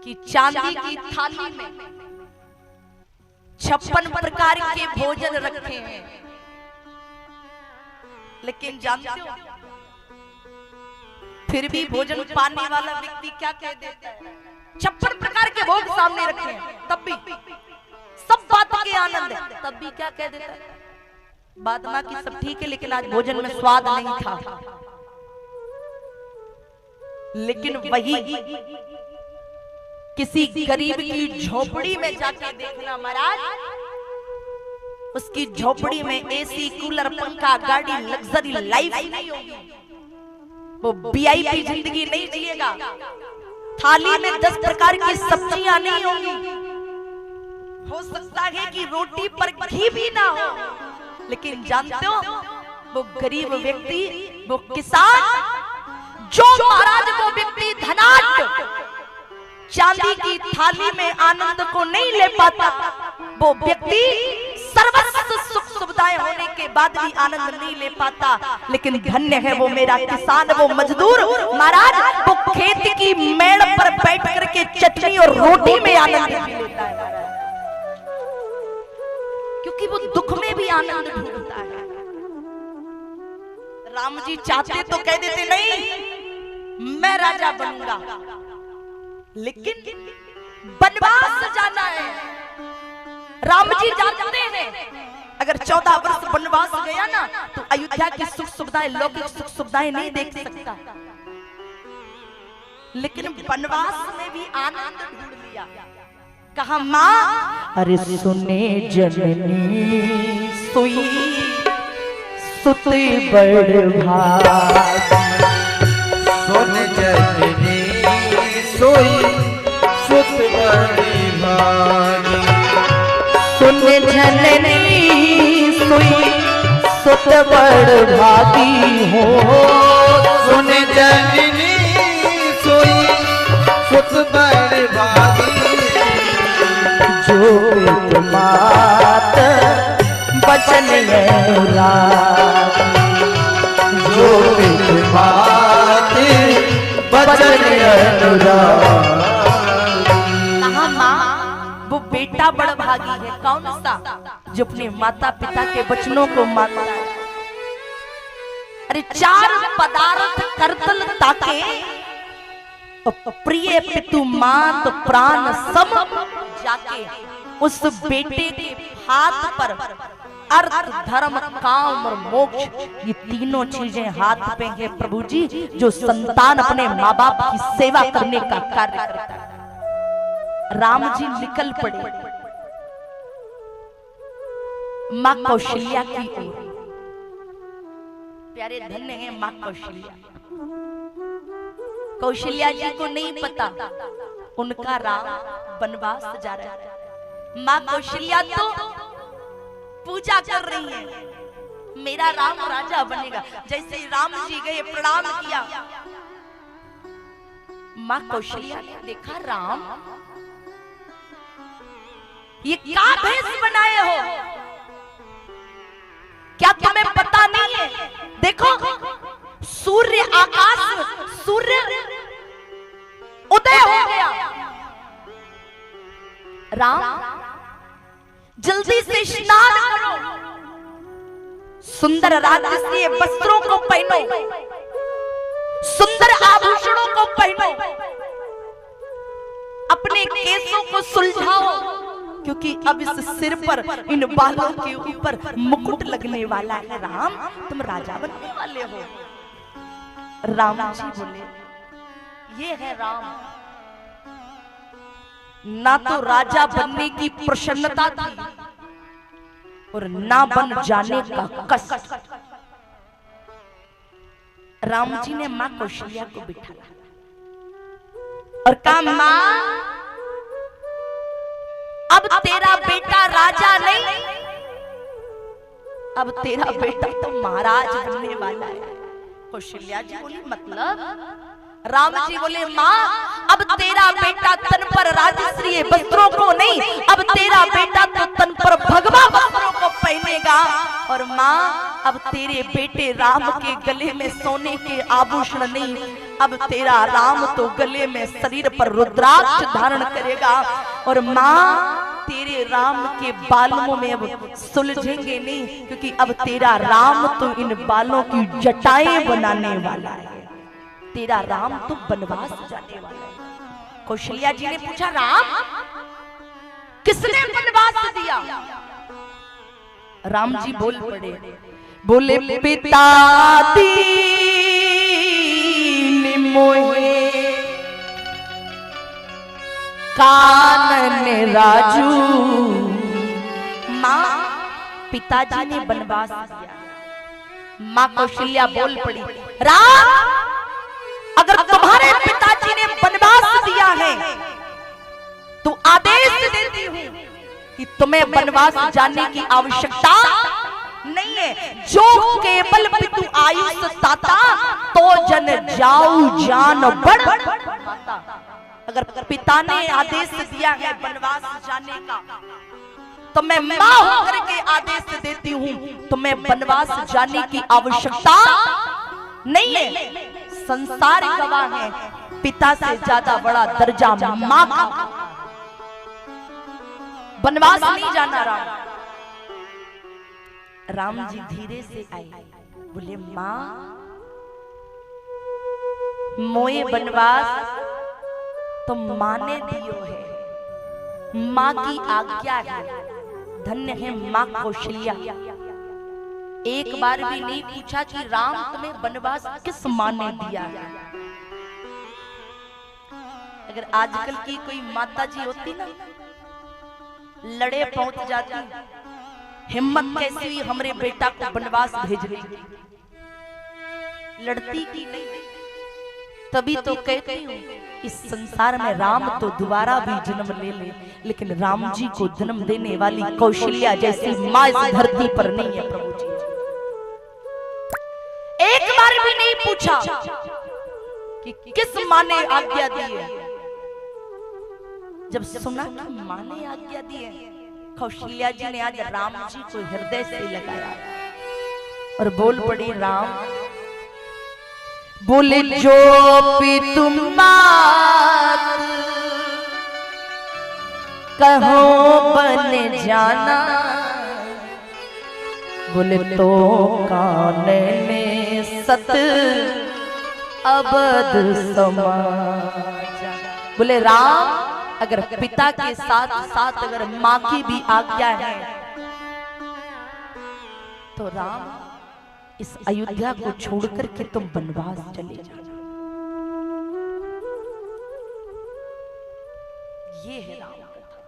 कि चांदी की थाली में 56 प्रकार के भोजन रखे हैं, लेकिन जानते हो फिर भी भोजन पाने वाला व्यक्ति क्या कह देता है? 56 प्रकार के भोग सामने रखे हैं, तब भी सब बात के आनंद है, तब भी क्या कह देता है? बात मां की सब ठीक है, लेकिन आज भोजन में स्वाद नहीं था। लेकिन वही किसी गरीब की झोपड़ी में जाके देखना महाराज, उसकी झोपड़ी में एसी, कूलर, पंखा, गाड़ी, लग्जरी लाइफ नहीं होगी, वो वीआईपी जिंदगी नहीं जिएगा, थाली में 10 प्रकार की सब्जियां नहीं होंगी, हो सकता है कि रोटी पर घी भी ना हो, लेकिन जानते हो वो गरीब व्यक्ति, वो किसान, जो महाराज वो व्यक्ति धनाढ्य चांदी की थाली में आनंद को नहीं ले पाता, वो व्यक्ति सर्वस्व सुख सुविधाएं होने के बाद भी आनंद नहीं ले पाता। लेकिन धन्य है वो मेरा किसान, वो मजदूर महाराज, वो खेत की मेड़ पर बैठ करके चटनी और रोटी में आनंद लेता है, क्योंकि वो दुख में भी आनंद ढूंढता है। राम जी चाहते तो कह देते नहीं मैं राजा बनूंगा, लेकिन वनवास जाना है। राम जी जानते हैं अगर 14 वर्ष वनवास गया ना तो अयोध्या की सुख सुविधाएं, लौकिक सुख सुविधाएं नहीं देख सकता, लेकिन वनवास में भी आनंद ढूंढ लिया। कहा मां, अरे सुने जननी सोई सुत बड़ भागी, सुन जननी सोई सुत बड़ी भागी, सुन जननी सोई सुत बड़ भागी हो, सुन जननी सोई सुत बड़ी भागी, जो मात बचन अनुरागी, जो बात बचन अनुरागी। कहा माँ वो बेटा बड़ा भागी है, कौन सा? जो अपने माता पिता के वचनों को मानता है। अरे 4 पदार्थ करतल ताके, प्रिय पितु मात प्राण सम जाके, उस बेटे के हाथ पर अर्थ, धर्म, काम और मोक्ष, ये तीनों चीजें हाथ पे हैं प्रभु जी, जो संतान अपने माँ बाप की सेवा करने का कार्य करता है। राम जी निकल पड़े माँ कौशल्या की ओर। प्यारे धन्य है माँ कौशल्या। कौशल्या जी को नहीं पता उनका राम वनवास जा रहा है। माँ कौशल्या तो पूजा कर रही है, मेरा राम राजा बनेगा। जैसे ही राम जी गए प्रणाम किया, माँ कौशल्या ने देखा राम ये क्या भेष बनाए हो, क्या तुम्हें पता नहीं है? देखो सूर्य, आकाश, सूर्य उदय हो गया। राम जल्दी से स्नान करो, सुंदर राजसीय वस्त्रों को पहनो, सुंदर आभूषणों को पहनो, अपने केसों को सुलझाओ, क्योंकि अब इस सिर पर, इन बालों के ऊपर मुकुट लगने वाला है। राम तुम राजा बनने वाले हो। राम जी बोले ये है राम। ना तो राजा बनने की प्रसन्नता थी और ना बन जाने का कष्ट। राम जी ने मां कौशल्या को बिठाया और कहा मां, अब तेरा बेटा राजा नहीं, अब तेरा बेटा तो महाराज बनने वाला है। कौशल्या जी बोली मतलब? राम जी बोले माँ, अब तेरा बेटा तन पर राजश्री वस्त्रों को नहीं, अब तेरा बेटा तो तन पर भगवा वस्त्रों को पहनेगा। और माँ अब तेरे बेटे राम के गले में सोने के आभूषण नहीं, अब तेरा राम तो गले में शरीर पर रुद्राक्ष धारण करेगा। और माँ तेरे राम के बालों में अब सुलझेंगे नहीं, क्योंकि अब तेरा राम तो इन बालों की जटाएं बनाने वाला है। तेरा राम तो बनवास जाने वाला है। कौशल्या जी ने पूछा, राम किसने बनवास दिया? राम जी बोल पड़े, बोले पिता दीन मोहे कानन राजू। माँ पिताजी ने बनवास दिया। माँ कौशल्या बोल पड़ी, राम अगर तुम्हारे पिताजी ने बनवास दिया है तो आदेश देती हूं कि तुम्हें बनवास जाने की आवश्यकता नहीं है। जो केवल पितु आयुष ताता तो जन जाऊ जान बढ़। अगर पिता ने आदेश दिया है बनवास जाने का तो मैं मां होकर के आदेश देती हूं, तुम्हें बनवास जाने की आवश्यकता नहीं है। संसार गवाह है, पिता से ज्यादा बड़ा दर्जा मां का। बनवास नहीं जाना राम जी धीरे से आए, बोले मां मोए बनवास तो मां ने दियो है, मां की आज्ञा है। धन्य है मां कौशल्या। एक बार भी नहीं पूछा कि राम तुम्हें बनवास किस मां ने दिया है। अगर आजकल की कोई माता जी होती ना, लड़े पहुंच जाती, हिम्मत कैसी हुई हमारे बेटा को बनवास भेजने की, लड़ती की नहीं। तभी तो कहती हूं इस संसार में राम तो दोबारा भी जन्म ले ले, लेकिन राम जी को जन्म देने वाली कौशल्या जैसी मां इस धरती पर नहीं है। प्रभु जी एक बार भी नहीं पूछा कि किस मां ने आज्ञा दी है। जब सुना कि मां ने आज्ञा दी है, कौशल्या जी ने आज राम जी को हृदय से लगाया और बोल पड़ी, राम बोले जो भी तुम बात कहो बन जाना, बोले तो कान में सत अबद समा। बोले राम अगर पिता के साथ साथ अगर मां की भी आज्ञा है तो राम इस अयोध्या को छोड़कर के तुम बनवास चले जाओ। ये है राम कथा।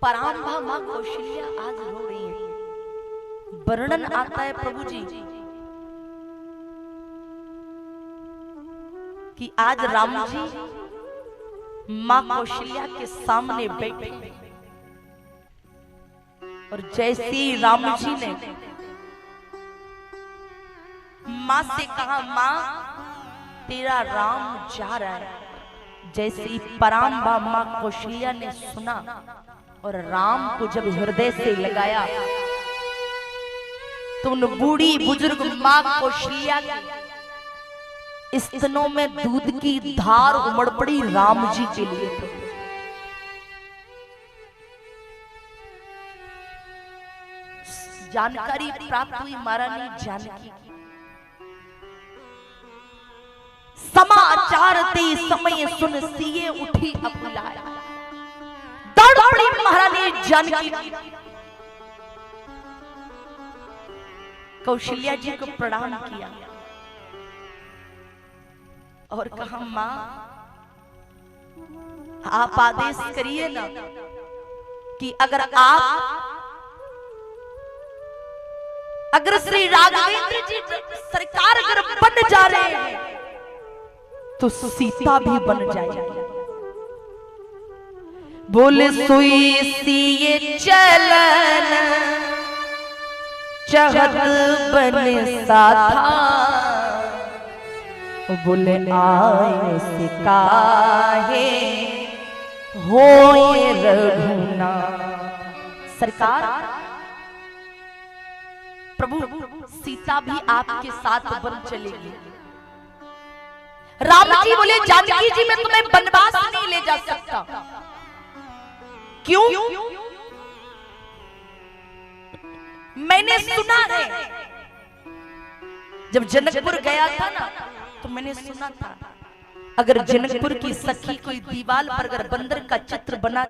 परांभा मां कौशल्या आज रो रही है। वर्णन आता है प्रभु जी कि आज राम जी मां कौशल्या के सामने बैठे और जैसे ही राम जी ने मां से कहा, मां तेरा राम जा रहा है, जैसे ही परांबा मां कौशल्या ने सुना और राम को जब हृदय से लगाया तो उन बूढ़ी बुजुर्ग मां कौशल्या के स्तनों में दूध की धार उमड़ पड़ी राम जी के लिए। जानकारी प्राप्त हुई महारानी जानकी की। समाचार ते समय सुन सिए उठी अकुलाया, दौड़ पड़ी महारानी जानकी। कौशल्या जी को प्रणाम किया और कहा, मां आप आदेश करिए ना कि अगर श्री राघवेंद्र जी सरकार अगर बन जा रहे हैं तो सीता भी बन जाएगी। बोले सुई सिए चलन चहत बन साधा, बोले आए से काहे होए रघुनाथ। सरकार प्रभु सीता भी आपके साथ वन चलेगी। राम जी बोले जानकी जी मैं तुम्हें वनवास नहीं ले जा सकता। क्यों? मैंने सुना है जब जनकपुर गया था ना तो मैंने सुना था अगर जनकपुर की सखी कोई दीवार पर अगर बंदर का चित्र बना